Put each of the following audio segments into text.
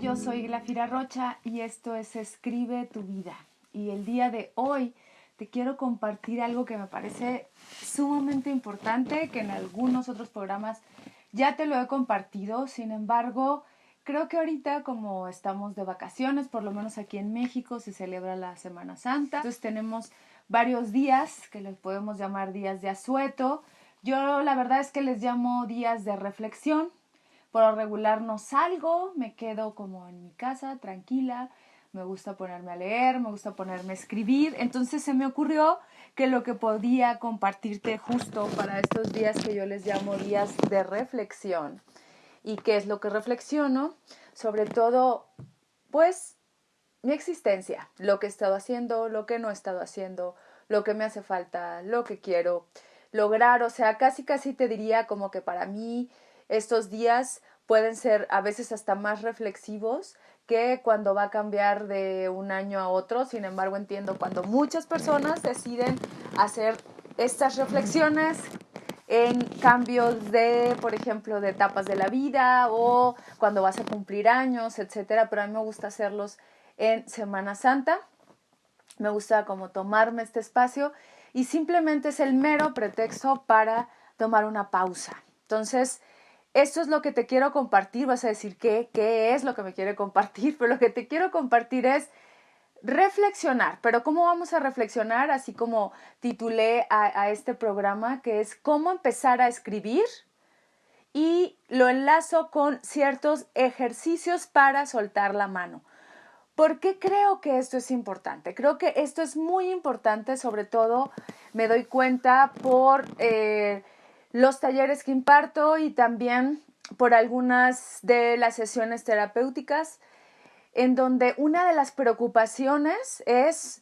yo soy Glafira Rocha y esto es Escribe tu vida. Y el día de hoy te quiero compartir algo que me parece sumamente importante, que en algunos otros programas ya te lo he compartido. Sin embargo, creo que ahorita, como estamos de vacaciones, por lo menos aquí en México se celebra la Semana Santa. Entonces tenemos varios días que les podemos llamar días de asueto. Yo la verdad es que les llamo días de reflexión. Por lo regular no salgo, me quedo como en mi casa, tranquila. Me gusta ponerme a leer, me gusta ponerme a escribir. Entonces se me ocurrió que lo que podía compartirte justo para estos días que yo les llamo días de reflexión. ¿Y qué es lo que reflexiono? Sobre todo, pues, mi existencia, lo que he estado haciendo, lo que no he estado haciendo, lo que me hace falta, lo que quiero lograr. O sea, casi te diría como que para mí estos días pueden ser a veces hasta más reflexivos que cuando va a cambiar de un año a otro. Sin embargo, entiendo cuando muchas personas deciden hacer estas reflexiones en cambios de, por ejemplo, de etapas de la vida o cuando vas a cumplir años, etcétera. Pero a mí me gusta hacerlos en Semana Santa. Me gusta como tomarme este espacio y simplemente es el mero pretexto para tomar una pausa. Entonces, esto es lo que te quiero compartir. Vas a decir, ¿qué es lo que me quiere compartir? Pero lo que te quiero compartir es reflexionar. Pero ¿cómo vamos a reflexionar? Así como titulé a este programa, que es cómo empezar a escribir, y lo enlazo con ciertos ejercicios para soltar la mano. ¿Por qué creo que esto es importante? Creo que esto es muy importante, sobre todo me doy cuenta por los talleres que imparto y también por algunas de las sesiones terapéuticas, en donde una de las preocupaciones es,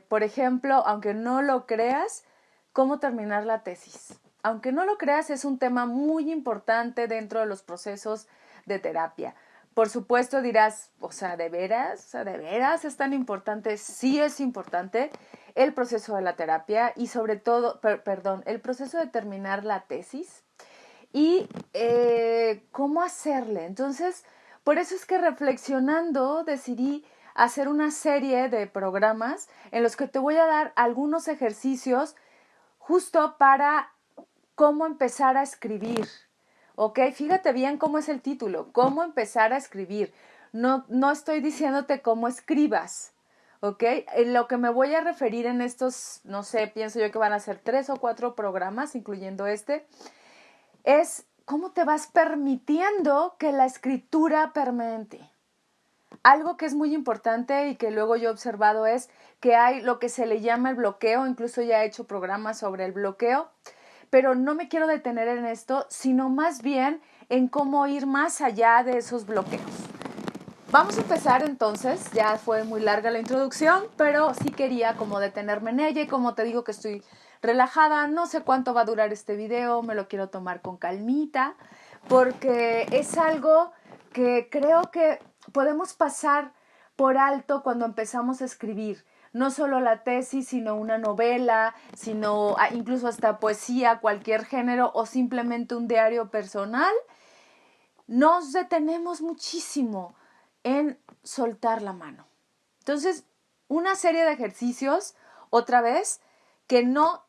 por ejemplo, aunque no lo creas, cómo terminar la tesis. Aunque no lo creas, es un tema muy importante dentro de los procesos de terapia. Por supuesto dirás, ¿de veras? ¿De veras es tan importante? Sí es importante el proceso de la terapia y sobre todo, el proceso de terminar la tesis y cómo hacerle. Entonces, por eso es que reflexionando decidí hacer una serie de programas en los que te voy a dar algunos ejercicios justo para cómo empezar a escribir. ¿Ok? Fíjate bien cómo es el título, cómo empezar a escribir. No estoy diciéndote cómo escribas, ¿ok? Lo que me voy a referir en estos, no sé, pienso yo que van a ser 3 o 4 programas, incluyendo este, es cómo te vas permitiendo que la escritura permanente. Algo que es muy importante y que luego yo he observado es que hay lo que se le llama el bloqueo, incluso ya he hecho programas sobre el bloqueo, pero no me quiero detener en esto, sino más bien en cómo ir más allá de esos bloqueos. Vamos a empezar entonces, ya fue muy larga la introducción, pero sí quería como detenerme en ella y como te digo que estoy relajada, no sé cuánto va a durar este video, me lo quiero tomar con calmita, porque es algo que creo que podemos pasar por alto cuando empezamos a escribir. No solo la tesis, sino una novela, sino incluso hasta poesía, cualquier género o simplemente un diario personal. Nos detenemos muchísimo en soltar la mano. Entonces, una serie de ejercicios, otra vez, que no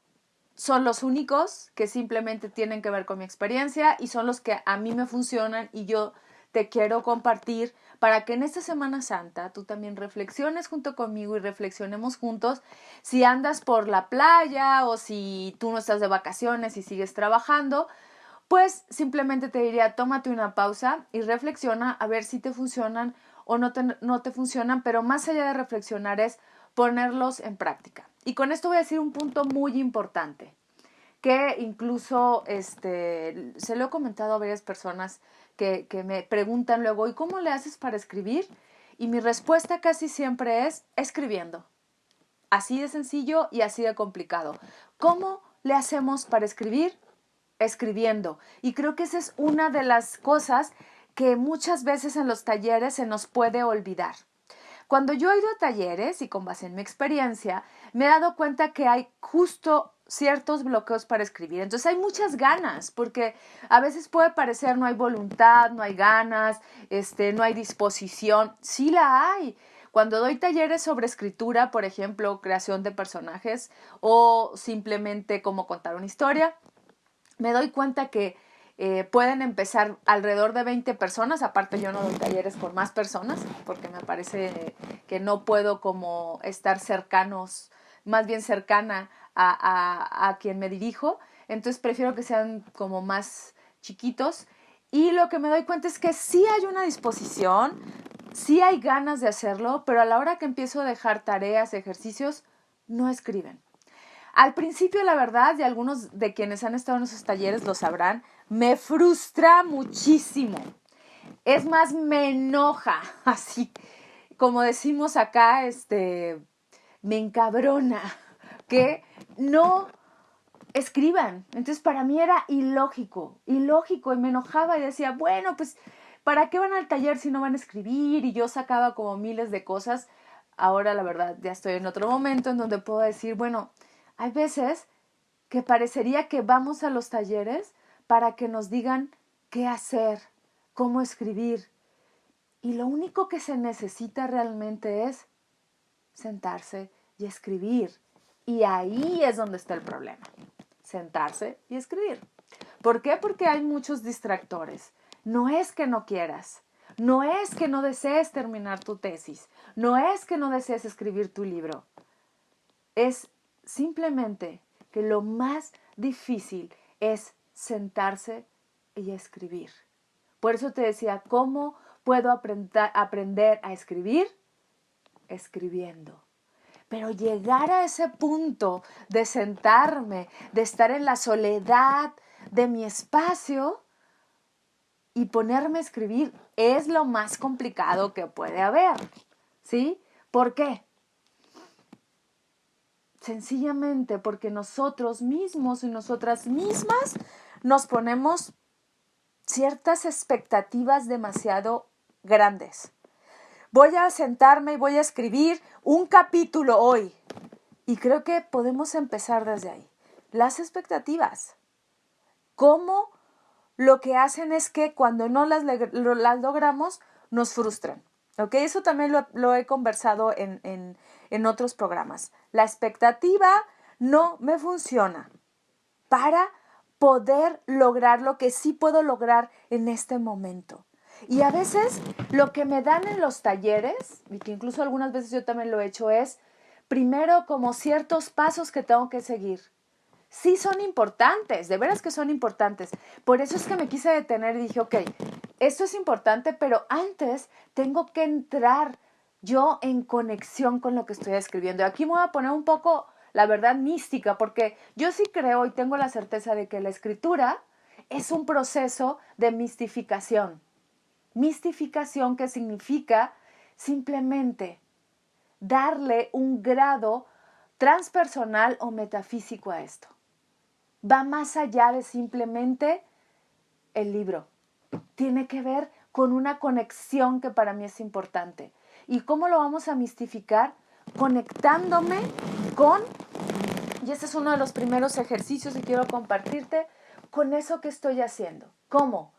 son los únicos, que simplemente tienen que ver con mi experiencia y son los que a mí me funcionan y yo te quiero compartir para que en esta Semana Santa tú también reflexiones junto conmigo y reflexionemos juntos. Si andas por la playa o si tú no estás de vacaciones y sigues trabajando, pues simplemente te diría, tómate una pausa y reflexiona a ver si te funcionan o no te funcionan, pero más allá de reflexionar es ponerlos en práctica. Y con esto voy a decir un punto muy importante, que incluso se lo he comentado a varias personas que me preguntan luego, ¿y cómo le haces para escribir? Y mi respuesta casi siempre es escribiendo. Así de sencillo y así de complicado. ¿Cómo le hacemos para escribir? Escribiendo. Y creo que esa es una de las cosas que muchas veces en los talleres se nos puede olvidar. Cuando yo he ido a talleres y con base en mi experiencia, me he dado cuenta que hay justo ciertos bloqueos para escribir. Entonces hay muchas ganas, porque a veces puede parecer no hay voluntad, no hay ganas, no hay disposición. Sí la hay. Cuando doy talleres sobre escritura, por ejemplo, creación de personajes o simplemente cómo contar una historia, me doy cuenta que pueden empezar alrededor de 20 personas. Aparte, yo no doy talleres con más personas porque me parece que no puedo como estar cercanos, más bien cercana a quien me dirijo. Entonces prefiero que sean como más chiquitos. Y lo que me doy cuenta es que sí hay una disposición, sí hay ganas de hacerlo, pero a la hora que empiezo a dejar tareas, ejercicios, no escriben. Al principio, la verdad, y algunos de quienes han estado en esos talleres lo sabrán, me frustra muchísimo. Es más, me enoja, así como decimos acá, me encabrona que no escriban. Entonces, para mí era ilógico, y me enojaba y decía, bueno, pues, ¿para qué van al taller si no van a escribir? Y yo sacaba como miles de cosas. Ahora, la verdad, ya estoy en otro momento en donde puedo decir, bueno, hay veces que parecería que vamos a los talleres para que nos digan qué hacer, cómo escribir. Y lo único que se necesita realmente es sentarse y escribir. Y ahí es donde está el problema. Sentarse y escribir. ¿Por qué? Porque hay muchos distractores. No es que no quieras. No es que no desees terminar tu tesis. No es que no desees escribir tu libro. Es simplemente que lo más difícil es sentarse y escribir. Por eso te decía, ¿cómo puedo aprender a escribir? Escribiendo. Pero llegar a ese punto de sentarme, de estar en la soledad de mi espacio y ponerme a escribir es lo más complicado que puede haber. ¿Sí? ¿Por qué? Sencillamente porque nosotros mismos y nosotras mismas nos ponemos ciertas expectativas demasiado grandes. Voy a sentarme y voy a escribir un capítulo hoy. Y creo que podemos empezar desde ahí. Las expectativas. ¿Cómo lo que hacen es que cuando no las logramos, nos frustran? ¿Ok? Eso también lo he conversado en otros programas. La expectativa no me funciona para poder lograr lo que sí puedo lograr en este momento. Y a veces lo que me dan en los talleres, y que incluso algunas veces yo también lo he hecho, es primero como ciertos pasos que tengo que seguir. Sí son importantes, de veras que son importantes. Por eso es que me quise detener y dije, ok, esto es importante, pero antes tengo que entrar yo en conexión con lo que estoy escribiendo. Aquí me voy a poner un poco, la verdad, mística, porque yo sí creo y tengo la certeza de que la escritura es un proceso de mistificación. Mistificación que significa simplemente darle un grado transpersonal o metafísico a esto. Va más allá de simplemente el libro. Tiene que ver con una conexión que para mí es importante. ¿Y cómo lo vamos a mistificar? Conectándome con, y este es uno de los primeros ejercicios que quiero compartirte, con eso que estoy haciendo. ¿Cómo?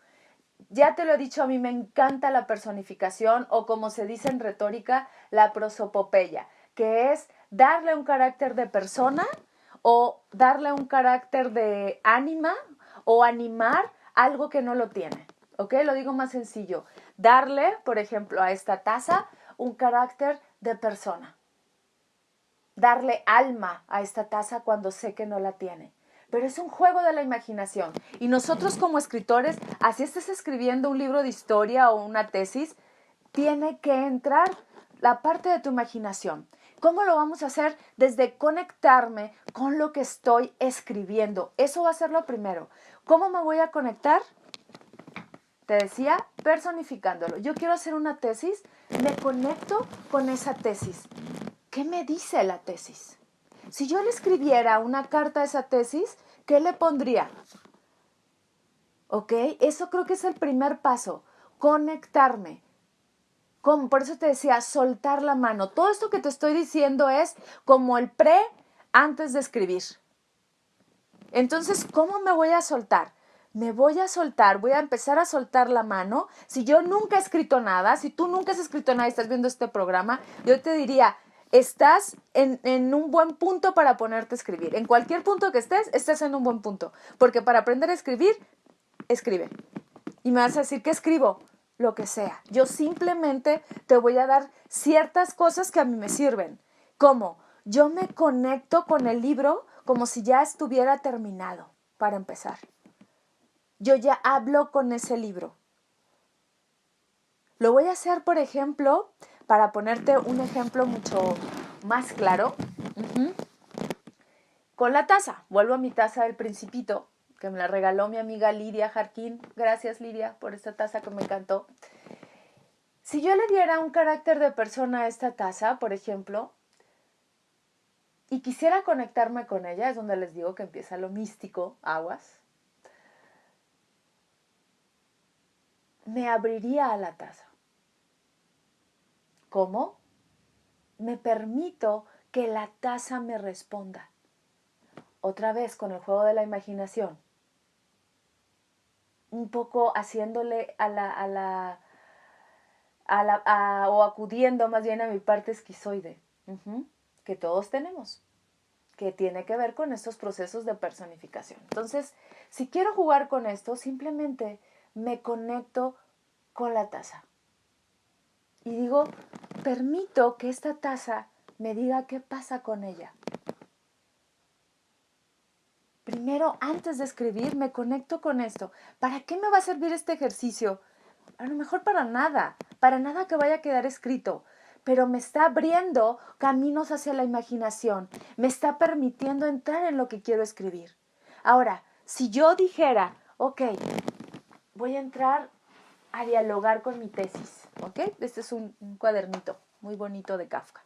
Ya te lo he dicho, a mí me encanta la personificación o como se dice en retórica, la prosopopeya, que es darle un carácter de persona o darle un carácter de ánima o animar algo que no lo tiene. ¿Ok? Lo digo más sencillo. Darle, por ejemplo, a esta taza un carácter de persona. Darle alma a esta taza cuando sé que no la tiene. Pero es un juego de la imaginación. Y nosotros como escritores, así estés escribiendo un libro de historia o una tesis, tiene que entrar la parte de tu imaginación. ¿Cómo lo vamos a hacer? Desde conectarme con lo que estoy escribiendo. Eso va a ser lo primero. ¿Cómo me voy a conectar? Te decía, personificándolo. Yo quiero hacer una tesis, me conecto con esa tesis. ¿Qué me dice la tesis? Si yo le escribiera una carta a esa tesis, ¿qué le pondría? ¿Ok? Eso creo que es el primer paso. Conectarme. Por eso te decía, soltar la mano. Todo esto que te estoy diciendo es como el pre antes de escribir. Entonces, ¿cómo me voy a soltar? Me voy a soltar, voy a empezar a soltar la mano. Si yo nunca he escrito nada, si tú nunca has escrito nada y estás viendo este programa, yo te diría, estás en un buen punto para ponerte a escribir. En cualquier punto que estés, estás en un buen punto. Porque para aprender a escribir, escribe. Y me vas a decir, ¿qué escribo? Lo que sea. Yo simplemente te voy a dar ciertas cosas que a mí me sirven. ¿Cómo? Yo me conecto con el libro como si ya estuviera terminado, para empezar. Yo ya hablo con ese libro. Lo voy a hacer, por ejemplo, para ponerte un ejemplo mucho más claro, con la taza. Vuelvo a mi taza del Principito, que me la regaló mi amiga Lidia Jarquín. Gracias, Lidia, por esta taza que me encantó. Si yo le diera un carácter de persona a esta taza, por ejemplo, y quisiera conectarme con ella, es donde les digo que empieza lo místico, aguas, me abriría a la taza. ¿Cómo? Me permito que la taza me responda. Otra vez con el juego de la imaginación. Un poco haciéndole o acudiendo más bien a mi parte esquizoide, que todos tenemos, que tiene que ver con estos procesos de personificación. Entonces, si quiero jugar con esto, simplemente me conecto con la taza. Y digo, permito que esta taza me diga qué pasa con ella. Primero, antes de escribir, me conecto con esto. ¿Para qué me va a servir este ejercicio? A lo mejor para nada que vaya a quedar escrito, pero me está abriendo caminos hacia la imaginación, me está permitiendo entrar en lo que quiero escribir. Ahora, si yo dijera, ok, voy a entrar a dialogar con mi tesis, ¿ok? Este es un cuadernito muy bonito de Kafka.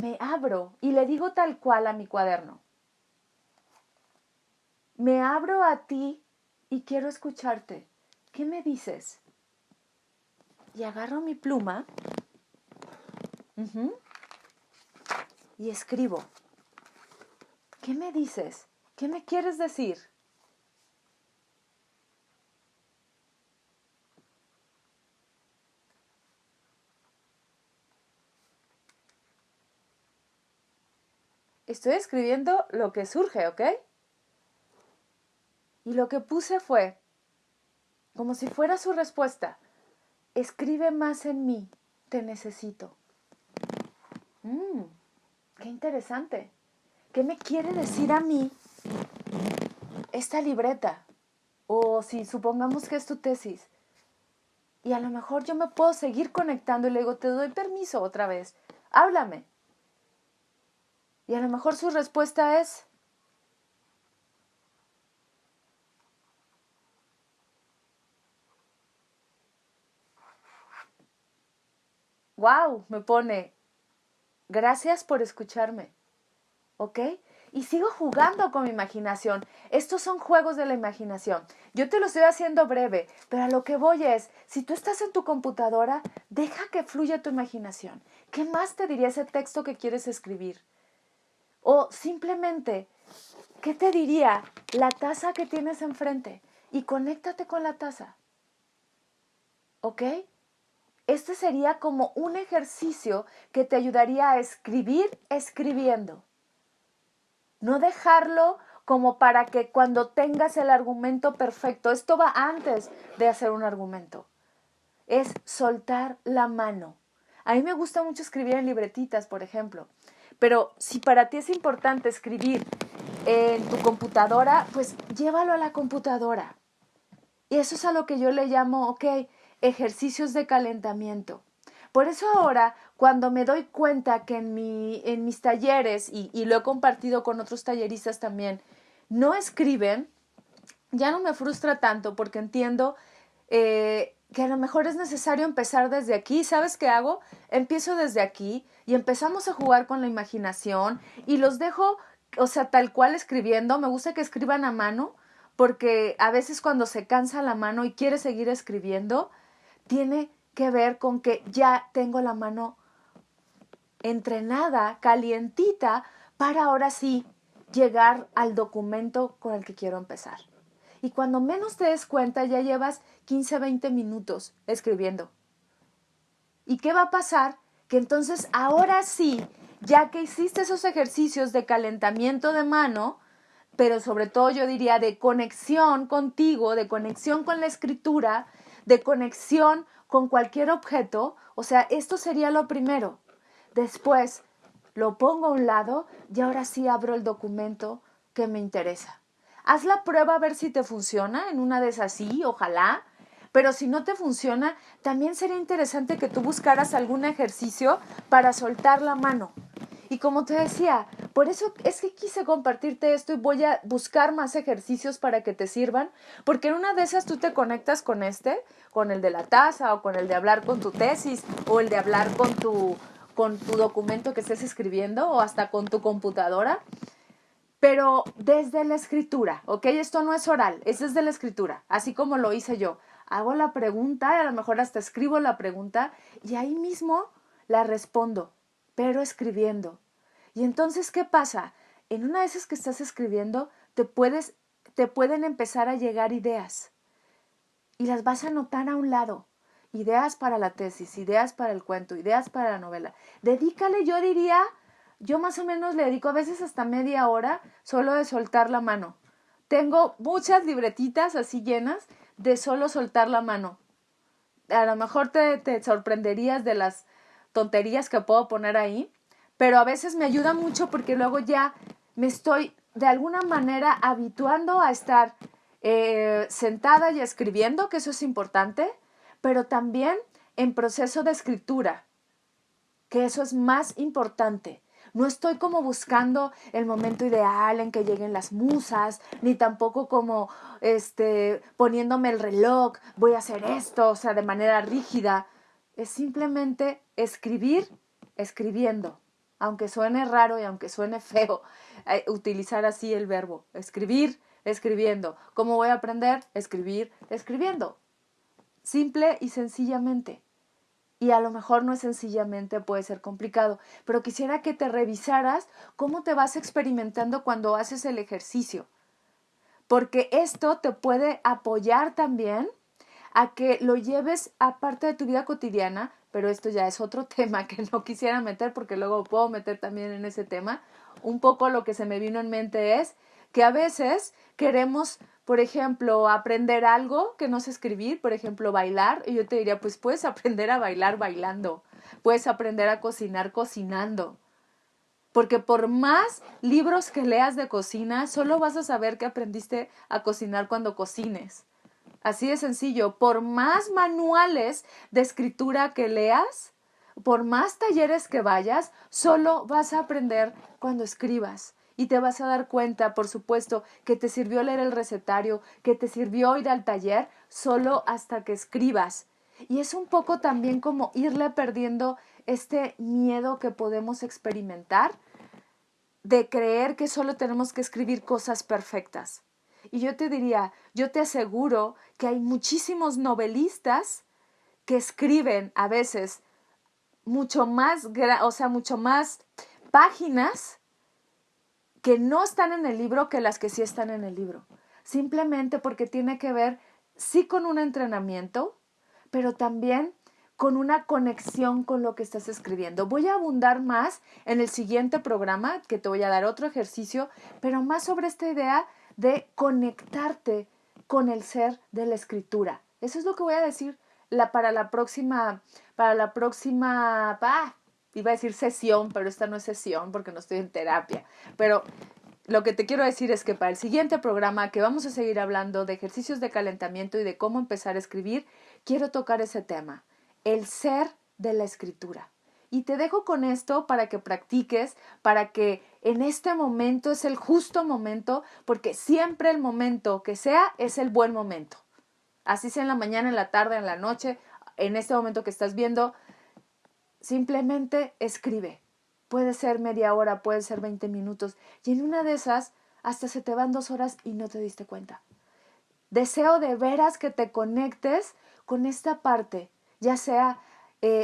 Me abro y le digo tal cual a mi cuaderno. Me abro a ti y quiero escucharte. ¿Qué me dices? Y agarro mi pluma y escribo. ¿Qué me dices? ¿Qué me quieres decir? Estoy escribiendo lo que surge, ¿ok? Y lo que puse fue, como si fuera su respuesta, escribe más en mí, te necesito. Qué interesante. ¿Qué me quiere decir a mí esta libreta? O si supongamos que es tu tesis. Y a lo mejor yo me puedo seguir conectando y le digo, te doy permiso otra vez, háblame. Y a lo mejor su respuesta es, wow, me pone, gracias por escucharme, ¿ok? Y sigo jugando con mi imaginación. Estos son juegos de la imaginación. Yo te lo estoy haciendo breve, pero a lo que voy es, si tú estás en tu computadora, deja que fluya tu imaginación. ¿Qué más te diría ese texto que quieres escribir? O simplemente, ¿qué te diría la taza que tienes enfrente? Y conéctate con la taza, ¿ok? Este sería como un ejercicio que te ayudaría a escribir escribiendo. No dejarlo como para que cuando tengas el argumento perfecto, esto va antes de hacer un argumento, es soltar la mano. A mí me gusta mucho escribir en libretitas, por ejemplo, pero si para ti es importante escribir en tu computadora, pues llévalo a la computadora. Y eso es a lo que yo le llamo, ok, ejercicios de calentamiento. Por eso ahora, cuando me doy cuenta que en mis talleres, y lo he compartido con otros talleristas también, no escriben, ya no me frustra tanto porque entiendo que a lo mejor es necesario empezar desde aquí. ¿Sabes qué hago? Empiezo desde aquí y empezamos a jugar con la imaginación y los dejo, o sea, tal cual escribiendo. Me gusta que escriban a mano porque a veces cuando se cansa la mano y quiere seguir escribiendo, tiene que ver con que ya tengo la mano entrenada, calientita, para ahora sí llegar al documento con el que quiero empezar. Y cuando menos te des cuenta, ya llevas 15, 20 minutos escribiendo. ¿Y qué va a pasar? Que entonces ahora sí, ya que hiciste esos ejercicios de calentamiento de mano, pero sobre todo yo diría de conexión contigo, de conexión con la escritura, de conexión con cualquier objeto, o sea, esto sería lo primero. Después lo pongo a un lado y ahora sí abro el documento que me interesa. Haz la prueba a ver si te funciona, en una de esas sí, ojalá, pero si no te funciona, también sería interesante que tú buscaras algún ejercicio para soltar la mano. Y como te decía, por eso es que quise compartirte esto y voy a buscar más ejercicios para que te sirvan, porque en una de esas tú te conectas con con el de la taza o con el de hablar con tu tesis o el de hablar con tu documento que estés escribiendo o hasta con tu computadora, pero desde la escritura, ¿ok? Esto no es oral, es desde la escritura, así como lo hice yo. Hago la pregunta, a lo mejor hasta escribo la pregunta y ahí mismo la respondo, pero escribiendo. Y entonces, ¿qué pasa? En una de esas que estás escribiendo, te pueden empezar a llegar ideas y las vas a anotar a un lado. Ideas para la tesis, ideas para el cuento, ideas para la novela. Dedícale, yo diría, yo más o menos le dedico a veces hasta media hora solo de soltar la mano. Tengo muchas libretitas así llenas de solo soltar la mano. A lo mejor te sorprenderías de las tonterías que puedo poner ahí, pero a veces me ayuda mucho porque luego ya me estoy de alguna manera habituando a estar sentada y escribiendo, que eso es importante, pero también en proceso de escritura, que eso es más importante. No estoy como buscando el momento ideal en que lleguen las musas, ni tampoco como poniéndome el reloj, voy a hacer esto, o sea, de manera rígida. Es simplemente escribir, escribiendo. Aunque suene raro y aunque suene feo utilizar así el verbo. Escribir, escribiendo. ¿Cómo voy a aprender? Escribir, escribiendo. Simple y sencillamente. Y a lo mejor no es sencillamente, puede ser complicado, pero quisiera que te revisaras cómo te vas experimentando cuando haces el ejercicio, porque esto te puede apoyar también a que lo lleves a parte de tu vida cotidiana, pero esto ya es otro tema que no quisiera meter porque luego puedo meter también en ese tema. Un poco lo que se me vino en mente es que a veces queremos, por ejemplo, aprender algo que no sé escribir, por ejemplo, bailar, y yo te diría, pues puedes aprender a bailar bailando, puedes aprender a cocinar cocinando, porque por más libros que leas de cocina, solo vas a saber que aprendiste a cocinar cuando cocines. Así de sencillo, por más manuales de escritura que leas, por más talleres que vayas, solo vas a aprender cuando escribas. Y te vas a dar cuenta, por supuesto, que te sirvió leer el recetario, que te sirvió ir al taller, solo hasta que escribas. Y es un poco también como irle perdiendo este miedo que podemos experimentar de creer que solo tenemos que escribir cosas perfectas. Y yo te diría, yo te aseguro que hay muchísimos novelistas que escriben a veces mucho más, mucho más páginas que no están en el libro que las que sí están en el libro. Simplemente porque tiene que ver, sí, con un entrenamiento, pero también con una conexión con lo que estás escribiendo. Voy a abundar más en el siguiente programa, que te voy a dar otro ejercicio, pero más sobre esta idea de conectarte con el ser de la escritura. Eso es lo que voy a decir para la próxima, iba a decir sesión, pero esta no es sesión porque no estoy en terapia. Pero lo que te quiero decir es que para el siguiente programa, que vamos a seguir hablando de ejercicios de calentamiento y de cómo empezar a escribir, quiero tocar ese tema, el ser de la escritura. Y te dejo con esto para que practiques, para que en este momento es el justo momento, porque siempre el momento que sea es el buen momento. Así sea en la mañana, en la tarde, en la noche, en este momento que estás viendo, simplemente escribe. Puede ser media hora, puede ser 20 minutos. Y en una de esas, hasta se te van 2 horas y no te diste cuenta. Deseo de veras que te conectes con esta parte, ya sea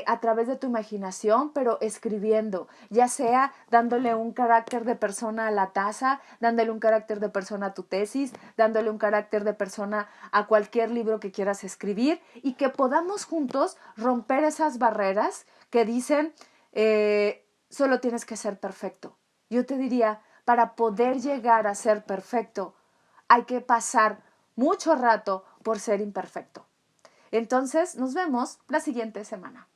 a través de tu imaginación, pero escribiendo, ya sea dándole un carácter de persona a la taza, dándole un carácter de persona a tu tesis, dándole un carácter de persona a cualquier libro que quieras escribir y que podamos juntos romper esas barreras que dicen solo tienes que ser perfecto. Yo te diría, para poder llegar a ser perfecto, hay que pasar mucho rato por ser imperfecto. Entonces, nos vemos la siguiente semana.